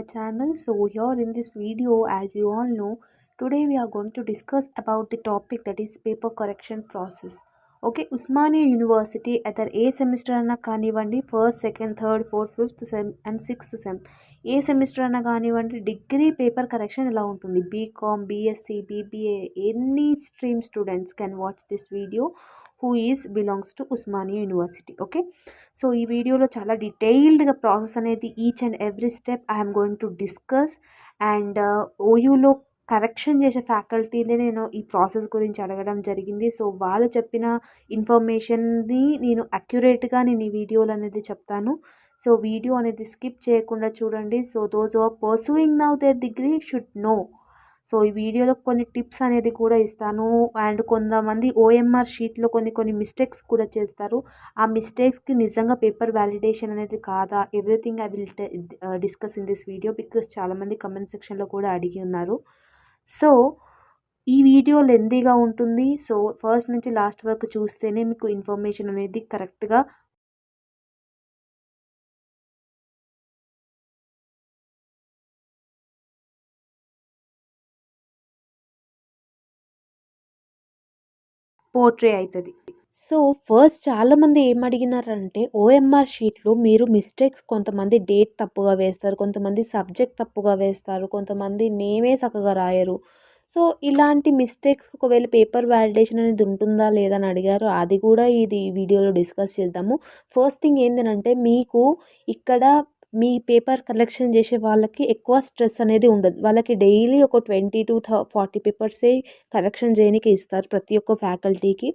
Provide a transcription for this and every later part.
our channel. So here in this video, as you all know, today we are going to discuss about the topic that is paper correction process. Okay, Usmania University other ఏ semester అన్నా కానివ్వండి, first second third fourth fifth sem and sixth sem ఏ semester అన్నా కానివ్వండి, degree paper correction ఎలా ఉంటుంది, BCom, BSc, BBA, any stream students can watch this video who is belongs to Osmania University. Okay, so ఈ వీడియోలో చాలా డీటెయిల్డ్గా ప్రాసెస్ అనేది each and every step I'm going to discuss. And ఓయూలో కరెక్షన్ చేసే ఫ్యాకల్టీనే నేను ఈ ప్రాసెస్ గురించి అడగడం జరిగింది. సో వాళ్ళు చెప్పిన ఇన్ఫర్మేషన్ని నేను అక్యురేట్గా నేను ఈ వీడియోలో అనేది చెప్తాను. సో వీడియో అనేది స్కిప్ చేయకుండా చూడండి. So those are pursuing now their degree should know. So ఈ వీడియోలో కొన్ని టిప్స్ అనేది కూడా ఇస్తాను. అండ్ కొంతమంది ఓఎంఆర్ షీట్లో కొన్ని మిస్టేక్స్ కూడా చేస్తారు. ఆ మిస్టేక్స్కి నిజంగా పేపర్ వ్యాలిడేషన్ అనేది కాదా, everything I will discuss in this video because చాలామంది కమెంట్ సెక్షన్లో కూడా అడిగి ఉన్నారు. సో ఈ వీడియో లెందీగా ఉంటుంది. సో ఫస్ట్ నుంచి లాస్ట్ వరకు చూస్తేనే మీకు ఇన్ఫర్మేషన్ అనేది కరెక్ట్గా పోర్ట్రే అవుతుంది. సో ఫస్ట్ చాలామంది ఏం అడిగినారంటే, ఓఎంఆర్ షీట్లో మీరు మిస్టేక్స్ కొంతమంది డేట్ తప్పుగా వేస్తారు, కొంతమంది సబ్జెక్ట్ తప్పుగా వేస్తారు, కొంతమంది నేమే చక్కగా రాయరు. సో ఇలాంటి మిస్టేక్స్ ఒకవేళ పేపర్ వ్యాలిడేషన్ అనేది ఉంటుందా లేదా అని అడిగారు. అది కూడా ఇది వీడియోలో డిస్కస్ చేద్దాము. ఫస్ట్ థింగ్ ఏంటంటే, మీకు ఇక్కడ మీ పేపర్ కలెక్షన్ చేసే వాళ్ళకి ఎక్కువ స్ట్రెస్ అనేది ఉండదు. వాళ్ళకి డైలీ ఒక 20 to 40 పేపర్సే కరెక్షన్ చేయడానికి ఇస్తారు ప్రతి ఒక్క ఫ్యాకల్టీకి.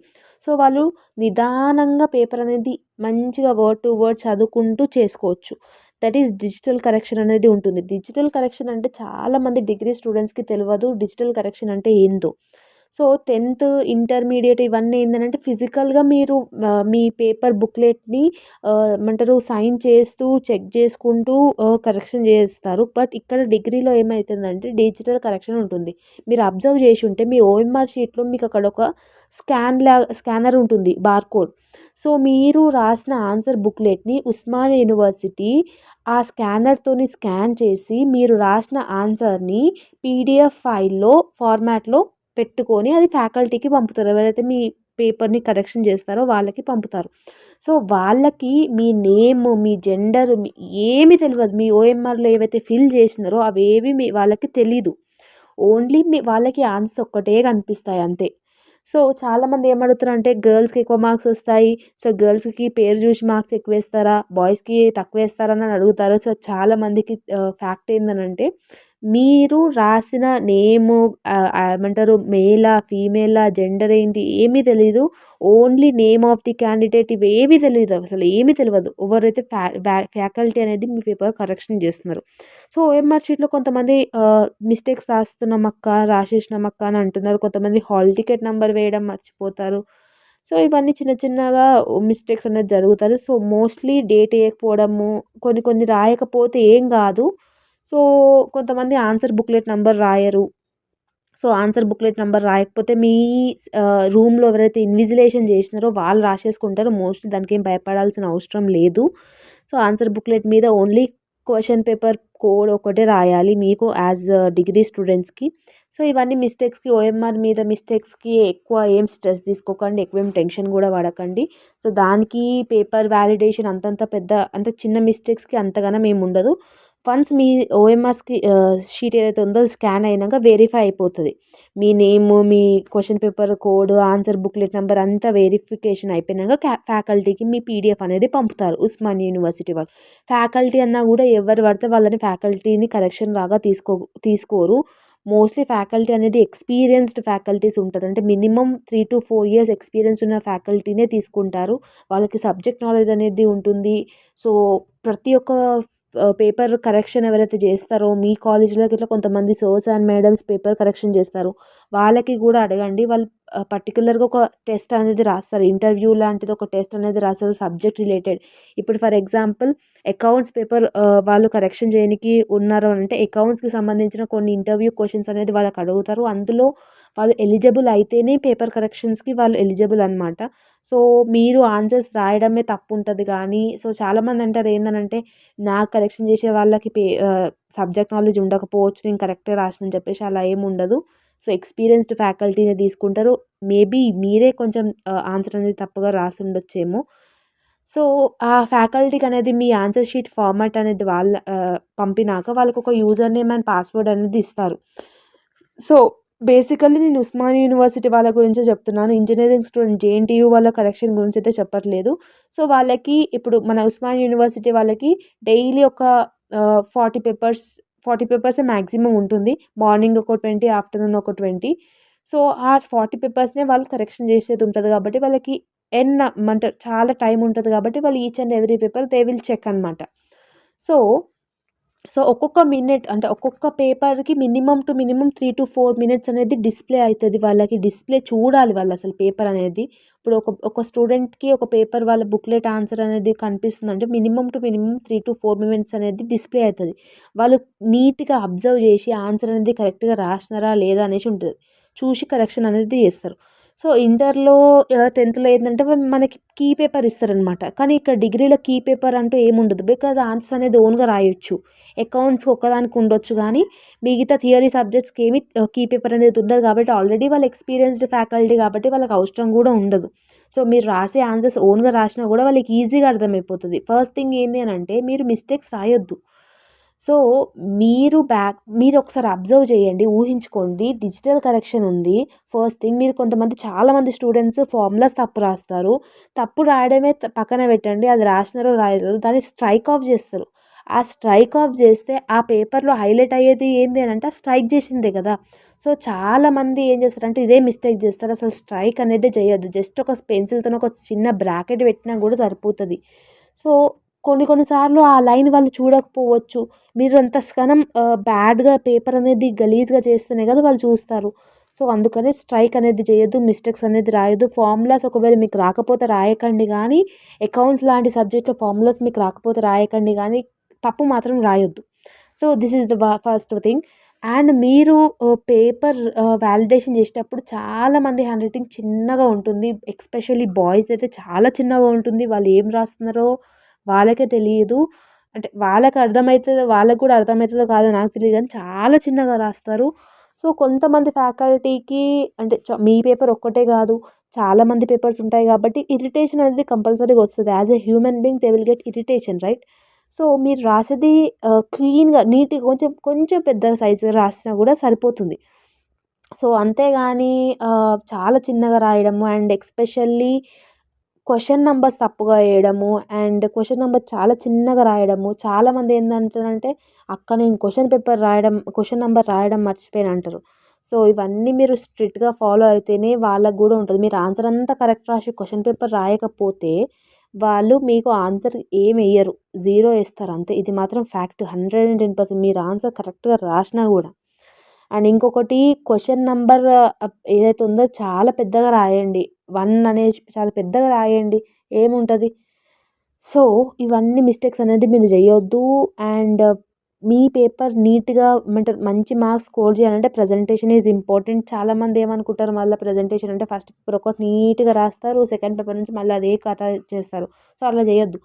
సో వాళ్ళు నిదానంగా పేపర్ అనేది మంచిగా వర్డ్ టు వర్డ్ చదువుకుంటూ చేసుకోవచ్చు. దట్ ఈస్ డిజిటల్ కరెక్షన్ అనేది ఉంటుంది. డిజిటల్ కరెక్షన్ అంటే చాలామంది డిగ్రీ స్టూడెంట్స్కి తెలియదు డిజిటల్ కరెక్షన్ అంటే ఏందో. సో 10th ఇంటర్మీడియట్ ఇవన్నీ ఏంటంటే ఫిజికల్గా మీరు మీ పేపర్ బుక్లెట్ని ఏమంటారు సైన్ చేస్తూ చెక్ చేసుకుంటూ కరెక్షన్ చేస్తారు. బట్ ఇక్కడ డిగ్రీలో ఏమవుతుందంటే డిజిటల్ కరెక్షన్ ఉంటుంది. మీరు అబ్జర్వ్ చేసి ఉంటే మీ ఓఎంఆర్ షీట్లో మీకు అక్కడ ఒక స్కానర్ ఉంటుంది, బార్కోడ్. సో మీరు రాసిన ఆన్సర్ బుక్లెట్ని ఉస్మానియా యూనివర్సిటీ ఆ స్కానర్తోని స్కాన్ చేసి మీరు రాసిన ఆన్సర్ని పీడిఎఫ్ ఫైల్లో ఫార్మాట్లో పెట్టుకొని అది ఫ్యాకల్టీకి పంపుతారు. ఎవరైతే మీ పేపర్ని కరెక్షన్ చేస్తారో వాళ్ళకి పంపుతారు. సో వాళ్ళకి మీ నేమ్, మీ జెండర్ ఏమీ తెలియదు. మీ ఓఎంఆర్లో ఏవైతే ఫిల్ చేసినారో అవేవి వాళ్ళకి తెలీదు. ఓన్లీ వాళ్ళకి ఆన్సర్స్ ఒక్కటే కనిపిస్తాయి అంతే. సో చాలామంది ఏమడుగుతారంటే, గర్ల్స్కి ఎక్కువ మార్క్స్ వస్తాయి, సో గర్ల్స్కి పేరు చూసి మార్క్స్ ఎక్కువ వేస్తారా, బాయ్స్కి తక్కువ వేస్తారా అని అడుగుతారు. సో చాలామందికి ఫ్యాక్ట్ ఏంటంటే, మీరు రాసిన నేము ఏమంటారు మేలా ఫీమేలా జెండర్ ఏంటి ఏమీ తెలీదు. Only name of the candidate ఇవేమీ తెలియదు, అసలు ఏమీ తెలియదు. ఎవరైతే ఫ్యాకల్టీ అనేది మీ పేపర్ కరెక్షన్ చేస్తున్నారు. సో ఓఎంఆర్ షీట్లో కొంతమంది మిస్టేక్స్ రాసేసినామక్క అని అంటున్నారు. కొంతమంది హాల్ టికెట్ నెంబర్ వేయడం మర్చిపోతారు. సో ఇవన్నీ చిన్న చిన్నగా మిస్టేక్స్ అనేది జరుగుతారు. సో మోస్ట్లీ డేట్ వేయకపోవడము, కొన్ని రాయకపోతే ఏం కాదు. సో కొంతమంది ఆన్సర్ బుక్లెట్ నెంబర్ రాయరు. సో ఆన్సర్ బుక్లెట్ నెంబర్ రాయకపోతే మీ రూమ్లో ఎవరైతే ఇన్విజిలేషన్ చేసినారో వాళ్ళు రాసేసుకుంటారు. మోస్ట్లీ దానికి ఏం భయపడాల్సిన అవసరం లేదు. సో ఆన్సర్ బుక్లెట్ మీద ఓన్లీ క్వశ్చన్ పేపర్ కోడ్ ఒకటే రాయాలి మీకు యాజ్ డిగ్రీ స్టూడెంట్స్కి. సో ఇవన్నీ మిస్టేక్స్కి, ఓఎంఆర్ మీద మిస్టేక్స్కి ఎక్కువ ఏం స్ట్రెస్ తీసుకోకండి, ఎక్కువ ఏం టెన్షన్ కూడా పడకండి. సో దానికి పేపర్ వ్యాలిడేషన్ అంత చిన్న మిస్టేక్స్కి అంతగానం ఏమి ఉండదు. వన్స్ మీ ఓఎంఆర్స్కి షీట్ ఏదైతే ఉందో అది స్కాన్ అయినాక వెరిఫై అయిపోతుంది. మీ నేము, మీ question paper code, answer booklet number అంతా వెరిఫికేషన్ అయిపోయినాక ఫ్యాకల్టీకి మీ పీడిఎఫ్ అనేది పంపుతారు ఉస్మానియా యూనివర్సిటీ వాళ్ళు. ఫ్యాకల్టీ అన్నా కూడా ఎవరు పడితే వాళ్ళని ఫ్యాకల్టీని కరెక్షన్ లాగా తీసుకోరు. మోస్ట్లీ ఫ్యాకల్టీ అనేది ఎక్స్పీరియన్స్డ్ ఫ్యాకల్టీస్ ఉంటుంది. అంటే మినిమం 3 to 4 years ఎక్స్పీరియన్స్ ఉన్న ఫ్యాకల్టీనే తీసుకుంటారు. వాళ్ళకి సబ్జెక్ట్ నాలెడ్జ్ అనేది ఉంటుంది. సో ప్రతి ఒక్క పేపర్ కరెక్షన్ ఎవరైతే చేస్తారో మీ కాలేజ్లోకి ఇట్లా కొంతమంది sirs and madams paper correction చేస్తారు. వాళ్ళకి కూడా అడగండి. వాళ్ళు పర్టికులర్గా ఒక టెస్ట్ అనేది రాస్తారు, ఇంటర్వ్యూ లాంటిది ఒక టెస్ట్ అనేది రాస్తారు సబ్జెక్ట్ రిలేటెడ్. ఇప్పుడు ఫర్ ఎగ్జాంపుల్ అకౌంట్స్ పేపర్ వాళ్ళు కరెక్షన్ చేయడానికి ఉన్నారు అంటే అకౌంట్స్కి సంబంధించిన కొన్ని ఇంటర్వ్యూ క్వశ్చన్స్ అనేది వాళ్ళకి అడుగుతారు. అందులో వాళ్ళు ఎలిజిబుల్ అయితేనే పేపర్ కరెక్షన్స్కి వాళ్ళు ఎలిజిబుల్ అనమాట. సో మీరు ఆన్సర్స్ రాయడమే తప్పు ఉంటుంది కానీ సో చాలామంది అంటారు ఏంటంటే నాకు కరెక్షన్ చేసే వాళ్ళకి సబ్జెక్ట్ నాలెడ్జ్ ఉండకపోవచ్చు, నేను కరెక్ట్గా రాసిన చెప్పేసి అలా ఏమి ఉండదు. సో ఎక్స్పీరియన్స్డ్ ఫ్యాకల్టీనే తీసుకుంటారు. మేబీ మీరే కొంచెం ఆన్సర్ అనేది తప్పుగా రాసి ఉండొచ్చేమో. సో ఆ ఫ్యాకల్టీకి అనేది మీ ఆన్సర్ షీట్ ఫార్మాట్ అనేది పంపినాక వాళ్ళకి ఒక యూజర్ నేమ్ అండ్ పాస్వర్డ్ అనేది ఇస్తారు. సో బేసికల్లీ నేను ఉస్మానియా యూనివర్సిటీ వాళ్ళ గురించే చెప్తున్నాను. ఇంజినీరింగ్ స్టూడెంట్ జేఎన్‌టీయూ వాళ్ళ కరెక్షన్ గురించి అయితే చెప్పట్లేదు. సో వాళ్ళకి ఇప్పుడు మన ఉస్మానియా యూనివర్సిటీ వాళ్ళకి డైలీ ఒక 40 పేపర్స్ 40 పేపర్సే మాక్సిమం ఉంటుంది. మార్నింగ్ ఒక 20, ఆఫ్టర్‌నూన్ ఒక 20. సో ఆ 40 పేపర్స్‌నే వాళ్ళు కరెక్షన్ చేసేది ఉంటది కాబట్టి వాళ్ళకి ఎన్ అంటే చాలా టైం ఉంటది కాబట్టి వాళ్ళు each and every paper they will check అనమాట. సో ఒక్కొక్క మినిట్ అంటే ఒక్కొక్క పేపర్‌కి మినిమమ్ టు మినిమమ్ 3-4 మినిట్స్ అనేది డిస్‌ప్లే అయితది. వాళ్ళకి డిస్‌ప్లే చూడాలి వాళ్ళసలు పేపర్ అనేది. ఇప్పుడు ఒక స్టూడెంట్‌కి ఒక పేపర్ వాళ్ళ బుక్‌లెట్ ఆన్సర్ అనేది కనిపిస్తుందంటే మినిమమ్ టు మినిమమ్ 3-4 మినిట్స్ అనేది డిస్‌ప్లే అయితది. వాళ్ళు నీట్‌గా అబ్జర్వ్ చేసి ఆన్సర్ అనేది కరెక్ట్‌గా రాసినారా లేదా అనేసి ఉంటది. చూసి కరెక్షన్ అనేది చేస్తారు. సో ఇంటర్‌లో 10థ్‌లో ఏందంటే మనకి కీ పేపర్ ఇస్తారనమాట. కానీ ఇక్కడ డిగ్రీలో కీ పేపర్ అంటూ ఏముండదు. బికాజ్ ఆన్సర్స్ అనేది ఓన్‌గా రాయొచ్చు. అకౌంట్స్‌కి ఒక్కదానికి ఉండొచ్చు గానీ, మిగతా థియరీ సబ్జెక్ట్స్‌కి ఏమి కీ పేపర్ అనేది ఉండదు కాబట్టి ఆల్రెడీ వాళ్ళు ఎక్స్‌పీరియన్స్‌డ్ ఫ్యాకల్టీ కాబట్టి వాళ్ళకి అవసరం గూడా ఉండదు. సో మీరు రాసే ఆన్సర్స్ ఓన్‌గా రాసినా గూడా వాళ్ళకి ఈజీగా అర్థమైపోతది. ఫస్ట్ థింగ్ ఏంది అనంటే మీరు మిస్టేక్స్ రాయొద్దు. సో మీరొకసారి అబ్జర్వ్ చేయండి. ఊహించుకోండి. డిజిటల్ కరెక్షన్ ఉంది. ఫస్ట్ థింగ్ మీరు చాలామంది స్టూడెంట్స్ ఫార్ములాస్ తప్పు రాస్తారు. తప్పు రాయడమే పక్కన పెట్టండి. అది రాసినారో రాయలేదో దాన్ని స్ట్రైక్ ఆఫ్ చేస్తారు. ఆ స్ట్రైక్ ఆఫ్ చేస్తే ఆ పేపర్‌లో హైలైట్ అయ్యేది ఏంది అనంటే స్ట్రైక్ చేసిందే కదా! సో చాలామంది ఏం చేస్తారంటే ఇదే మిస్టేక్ చేస్తారు. అసలు స్ట్రైక్ అనేది చేయొద్దు. జస్ట్ ఒక పెన్సిల్‌తోని ఒక చిన్న బ్రాకెట్ పెట్టినా కూడా సరిపోతది. సో కొన్ని సార్లు ఆ లైన్ వాళ్ళు చూడకపోవచ్చు. మీరు అంతగనం బ్యాడ్‌గా పేపర్ అనేది గలీజ్‌గా చేస్తేనే కదా వాళ్ళు చూస్తారు. సో అందుకని స్ట్రైక్ అనేది చేయొద్దు. మిస్టేక్స్ అనేది రాయొద్దు. ఫార్ములాస్ ఒకవేళ మీకు రాకపోతే రాయకండి గానీ, అకౌంట్స్ లాంటి సబ్జెక్ట్‌లో ఫార్ములాస్ మీకు రాకపోతే రాయకండి గానీ, తప్పు మాత్రం రాయొద్దు. So this is the first thing. And మీరు పేపర్ వాలిడేషన్ చేసేటప్పుడు చాలామంది హ్యాండ్ రైటింగ్ చిన్నగా ఉంటుంది. ఎస్పెషల్లీ బాయ్స్ అయితే చాలా చిన్నగా ఉంటుంది. వాళ్ళు ఏం రాస్తున్నారో వాళ్ళకే తెలియదు. అంటే వాళ్ళకి కూడా అర్థమైతదో కాదో నాకు తెలీదు గానీ చాలా చిన్నగా రాస్తారు. సో కొంతమంది ఫ్యాకల్టీకి అంటే మీ పేపర్ ఒక్కటే గాదు. చాలా మంది పేపర్స్ ఉంటాయి గాబట్టి ఇరిటేషన్ అనేది కంపల్సరీగా వస్తది. As a human being they will get irritation right? So మీరు రాసేది క్లీన్‌గా, నీట్‌గా కొంచెం పెద్ద సైజుగా రాసినా గూడా సరిపోతుంది. సో అంతేగాని చాలా చిన్నగా రాయడము అండ్ ఎస్పెషల్లీ క్వెషన్ నంబర్స్ తప్పుగా వేయడము అండ్ క్వెషన్ నంబర్ చాలా చిన్నగా రాయడము. చాలామంది ఏందంటారంటే, "అక్క నేను క్వెషన్ నంబర్ రాయడం మర్చిపోయాను" అంటారు. సో ఇవన్నీ మీరు స్ట్రిక్ట్‌గా ఫాలో అయితేనే వాళ్ళకి గూడా ఉంటది. మీరు ఆన్సర్ అంతా కరెక్ట్ రాసి క్వెషన్ పేపర్ రాయకపోతే, వాళ్ళు మీకు ఆన్సర్ ఏమెయ్యరు. 0 ఏస్తారు అంతే. ఇది మాత్రం ఫ్యాక్ట్ 110% మీరు ఆన్సర్ కరెక్ట్‌గా రాసినా గూడా. అండ్ ఇంకొకటి క్వెషన్ నంబర్ ఏదైతే ఉందో చాలా పెద్దగా రాయండి. 1 అనేసి చాలా పెద్దగా రాయండి. ఏముంటది? సో, ఇవన్నీ మిస్టేక్స్ అనేది మీరు జేయొద్దు. అండ్ మీ పేపర్ నీట్‌గా ఏమంటారు మంచి మార్క్స్ స్కోర్ చేయాలంటే ప్రెజెంటేషన్ ఈజ్ ఇంపార్టెంట్. చాలామంది ఏమనుకుంటారు మళ్ళా ప్రెజెంటేషన్ అంటే ఫస్ట్ పేపర్ ఒకటి నీట్‌గా రాస్తారు. సెకండ్ పేపర్ నుంచి మళ్ళీ అదే కథ చేస్తారు. సో, అట్లా చేయొద్దు.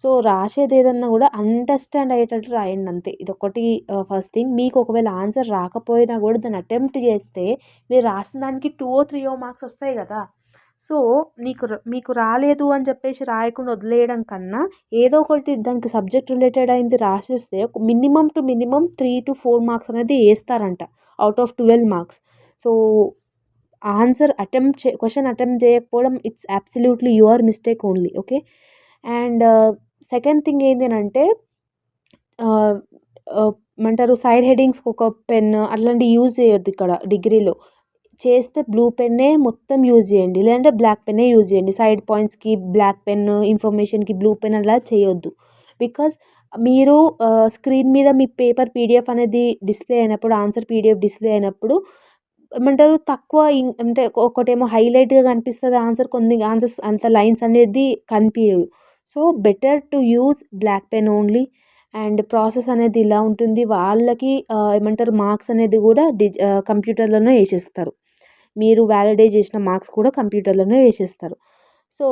సో, రాసేదేదన్నా గూడా అండర్‌స్టాండ్ అయ్యేటట్టు రాయండి అంతే. ఇదొక్కటి ఫస్ట్ థింగ్. మీకు ఒకవేళ ఆన్సర్ రాకపోయినా గూడా దాన్ని అటెంప్ట్ చేస్తే మీరు రాసిన దానికి 2 మార్క్స్ వస్తాయి గదా! సో, మీకు రాలేదు అని చెప్పేసి రాయకుండా వదిలేయడం కన్నా, ఏదో ఒకటి దానికి సబ్జెక్ట్ రిలేటెడ్ అయింది రాసేస్తే మినిమమ్ టు మినిమమ్ 3-4 మార్క్స్ అనేది ఏస్తారంట. Out of 12 marks. So, question attempt చేయకపోవడం it's absolutely your mistake only. Okay. And second thing ఏంది అనంటే ఆహ్, ఏమంటారు సైడ్ హెడ్డింగ్స్‌కి ఒక పెన్ అట్లాంటివి యూజ్ చేయొద్దు ఇక్కడ డిగ్రీలో. చేస్తే బ్లూ పెన్నే మొత్తం యూజ్ చేయండి. లేదంటే బ్లాక్ పెన్నే యూజ్ చేయండి. సైడ్ పాయింట్స్‌కి బ్లాక్ పెన్, ఇన్ఫర్మేషన్‌కి బ్లూ పెన్ అలా చేయొద్దు. బికాజ్ మీరు స్క్రీన్ మీద మీ పేపర్ పీడీఎఫ్ అనేది డిస్‌ప్లే అయినప్పుడు, ఆన్సర్ పీడీఎఫ్ డిస్‌ప్లే అయినప్పుడు ఏమంటారు తక్కువ అంటే ఒకటేమో హైలైట్‌గా కనిపిస్తది ఆన్సర్. కొన్ని ఆన్సర్స్ అంత లైన్స్ అనేది కనిపియవు. So, better to use black pen only. And process అనేది ఇలా ఉంటుంది. వాళ్ళకి ఏమంటారు మార్క్స్ అనేది గూడా కంప్యూటర్‌లోనే ఏసేస్తారు. మీరు వాలిడేట్ చేసిన మార్క్స్ కూడా కంప్యూటర్‌లోనే వేసేస్తారు. So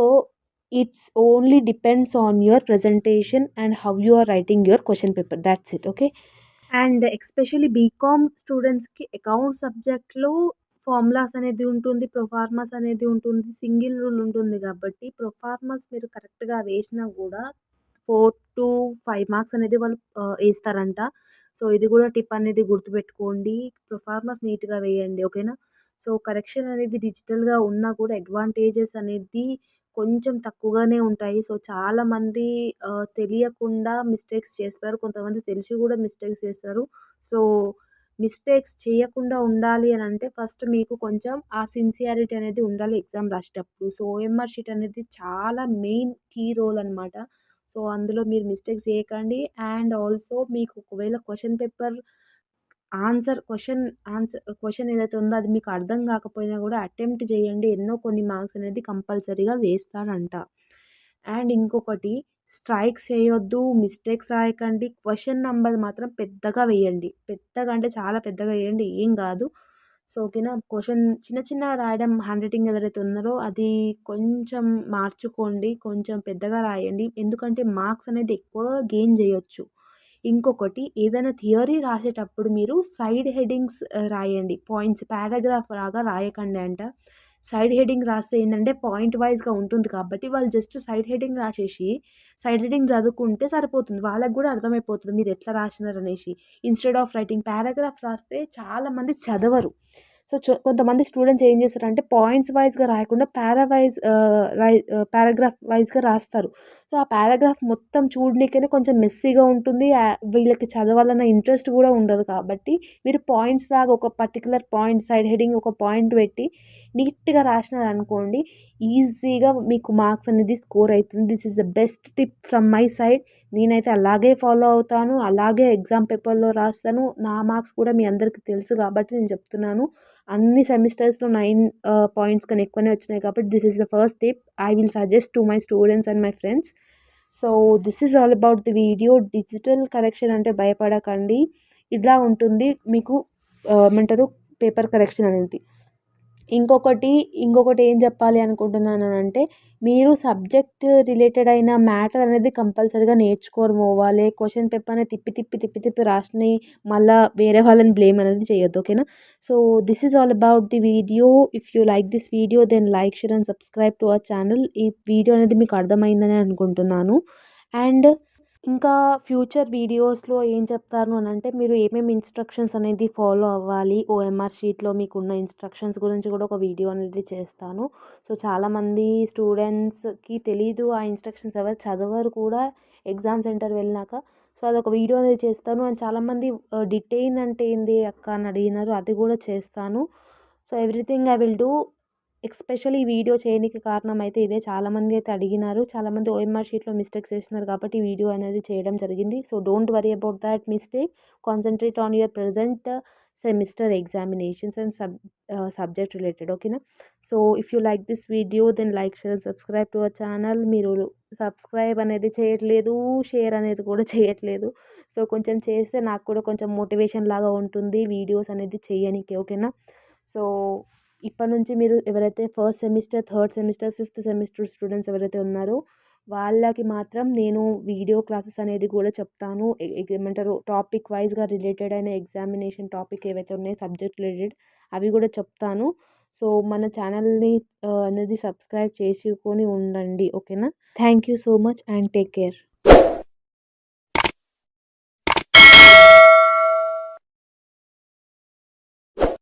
it's only depends on your presentation and how you are writing your question paper, that's it. Okay. And especially BCom స్టూడెంట్స్‌కి అకౌంట్ సబ్జెక్ట్‌లో ఫార్ములాస్ అనేది ఉంటుంది. ప్రొఫార్మాస్ అనేది ఉంటుంది. సింగిల్ రూల్ ఉంటుంది కాబట్టి ప్రొఫార్మాస్ మీరు కరెక్ట్‌గా వేసినా గూడా 4-5 మార్క్స్ అనేది వాళ్ళు ఏస్తారంట. సో, ఇది గూడా టిప్ అనేది గుర్తుపెట్టుకోండి. ప్రొఫార్మాస్ నీట్‌గా వేయండి. ఓకేనా? సో, కరెక్షన్ అనేది డిజిటల్‌గా ఉన్నా కూడా అడ్వాంటేజెస్ అనేది కొంచెం తక్కువగానే ఉంటాయి. సో, చాలామంది తెలియకుండా మిస్టేక్స్ చేస్తారు. కొంతమంది తెలిసి గూడా మిస్టేక్స్ చేస్తారు. సో, మిస్టేక్స్ చేయకుండా ఉండాలి అనంటే ఫస్ట్ మీకు కొంచెం ఆ సిన్సియారిటీ అనేది ఉండాలి ఎగ్జామ్ రాసేటప్పుడు. సో, ఓఎంఆర్ షీట్ అనేది చాలా మెయిన్ కీ రోల్ అనమాట. సో, అందులో మీరు మిస్టేక్స్ చేయకండి. అండ్ ఆల్సో మీకు ఒకవేళ క్వెషన్ పేపర్ క్వెషన్ ఏదైతే ఉందో అది మీకు అర్థం కాకపోయినా గూడా అటెంప్ట్ చేయండి. ఎన్నో కొన్ని మార్క్స్ అనేది కంపల్సరీగా వేస్తారంట. అండ్ ఇంకొకటి, స్ట్రైక్స్ చేయొద్దు, మిస్టేక్స్ రాయకండి. క్వెషన్ నంబర్ మాత్రం పెద్దగా వేయండి. పెద్దగా అంటే చాలా పెద్దగా వేయండి. ఏం గాదు. సో, ఓకేనా. క్వెషన్ చిన్న చిన్నగా రాయడం హ్యాండ్ రైటింగ్ ఎవరైతే ఉన్నారో అది కొంచెం మార్చుకోండి. కొంచెం పెద్దగా రాయండి. ఎందుకంటే మార్క్స్ అనేది ఎక్కువ గెయిన్ జేయొచ్చు. ఇంకొకటి, ఏదైనా థియరీ రాసేటప్పుడు మీరు సైడ్ హెడ్డింగ్స్ రాయండి. పాయింట్స్ పారాగ్రాఫ్ లాగా రాయకండి అంట. సైడ్ హెడ్డింగ్ రాస్తే ఏందంటే పాయింట్ వైస్‌గా ఉంటుంది కాబట్టి వాళ్ళు జస్ట్ సైడ్ హెడ్డింగ్ రాసేసి, సైడ్ హెడ్డింగ్ చదువుకుంటే సరిపోతుంది. వాళ్ళకి గూడా అర్థమైపోతది మీరు ఎట్లా రాసినారనేసి. ఇన్‌స్టెడ్ ఆఫ్ రైటింగ్ పారాగ్రాఫ్ రాస్తే చాలామంది చదవరు. సో, కొంతమంది స్టూడెంట్స్ ఏం చేస్తారంటే పాయింట్స్ వైస్‌గా రాయకుండా పారాగ్రాఫ్ వైస్‌గా రాస్తారు. సో, ఆ పారాగ్రాఫ్ మొత్తం చూడనీకనే కొంచెం మెస్సీగా ఉంటుంది. వీళ్ళకి చదవాలన్న ఇంట్రెస్ట్ గూడా ఉండదు కాబట్టి మీరు పాయింట్స్ లాగా ఒక పర్టిక్యులర్ పాయింట్ సైడ్ హెడ్డింగ్ ఒక పాయింట్ పెట్టి నీట్‌గా రాసినారనుకోండి, ఈజీగా మీకు మార్క్స్ అనేది స్కోర్ అయితుంది. This is the best tip from my side. నేనైతే అలాగే ఫాలో అవుతాను. అలాగే ఎగ్జామ్ పేపర్‌లో రాస్తాను. నా మార్క్స్ కూడా మీ అందరికీ తెలుసు కాబట్టి నేను చెప్తున్నాను. అన్ని సెమిస్టర్స్‌లో 9 పాయింట్స్ కన్నా ఎక్కువనే వచ్చినాయి కాబట్టి this is the first tip I will suggest to my students and my friends. So, this is all about the video. Digital correction అంటే భయపడకండి. ఇలా ఉంటుంది మీకు ఏమంటారు పేపర్ కరెక్షన్ అనేది. ఇంకొకటి ఏం చెప్పాలి అనుకుంటున్నానంటే, మీరు సబ్జెక్ట్ రిలేటెడ్ అయిన మ్యాటర్ అనేది కంపల్సరీగా నేర్చుకొని పోవాలి. క్వెషన్ పేపర్‌ని తిప్పి రాసినయి మళ్ళా వేరే వాళ్ళని బ్లేమ్ అనేది చేయొద్దు. ఓకేనా? So, this is all about the video. If you like this video then like, share and subscribe to our channel. ఈ వీడియో అనేది మీకు అర్థమైందని అనుకుంటున్నాను. అండ్ ఇంకా ఫ్యూచర్ వీడియోస్‌లో ఏం చెప్తాను అనంటే, మీరు ఏమేమి ఇన్‌స్ట్రక్షన్స్ అనేది ఫాలో అవ్వాలి. ఓఎంఆర్ షీట్‌లో మీకున్న ఇన్‌స్ట్రక్షన్స్ గురించి కూడా ఒక వీడియో అనేది చేస్తాను. సో, చాలామంది స్టూడెంట్స్‌కి తెలీదు ఆ ఇన్‌స్ట్రక్షన్స్, ఎవరు చదవరు కూడా ఎగ్జామ్ సెంటర్ వెళ్ళినాక. సో, అదొక వీడియో అనేది చేస్తాను. అండ్ చాలామంది డిటైన్ అంటే ఏంది అక్క అని అడిగినారు. అది కూడా చేస్తాను. So, everything I will do. Especially ఈ వీడియో చేయనీకి కారణం అయితే ఇదే. చాలామంది అయితే అడిగినారు. చాలామంది ఓఎంఆర్ షీట్‌లో మిస్టేక్స్ చేసినారు కాబట్టి ఈ వీడియో అనేది చేయడం జరిగింది. So, don't worry about that mistake. Concentrate on your present semester examinations and subject related. ఓకేనా? So, if you like this video then like, share and subscribe to our channel. మీరు subscribe అనేది చేయట్లేదు, share అనేది కూడా చేయట్లేదు. So, కొంచెం చేస్తే నాకు కూడా కొంచెం మోటివేషన్ లాగా ఉంటుంది వీడియోస్ అనేది చేయనీకి. ఓకేనా? సో, ఇప్పటి నుంచి మీరు ఎవరైతే first semester, third semester, fifth semester students ఎవరైతే ఉన్నారో వాళ్ళకి మాత్రం నేను వీడియో క్లాసెస్ అనేది కూడా చెప్తాను. ఏమంటారు టాపిక్ వైస్‌గా రిలేటెడ్ అయిన ఎగ్జామినేషన్ టాపిక్ ఏవైతే ఉన్నాయో సబ్జెక్ట్ రిలేటెడ్ అవి కూడా చెప్తాను. సో, మన ఛానల్‌ని అనేది సబ్స్క్రైబ్ చేసుకొని ఉండండి. ఓకేనా? Thank you so much and take care.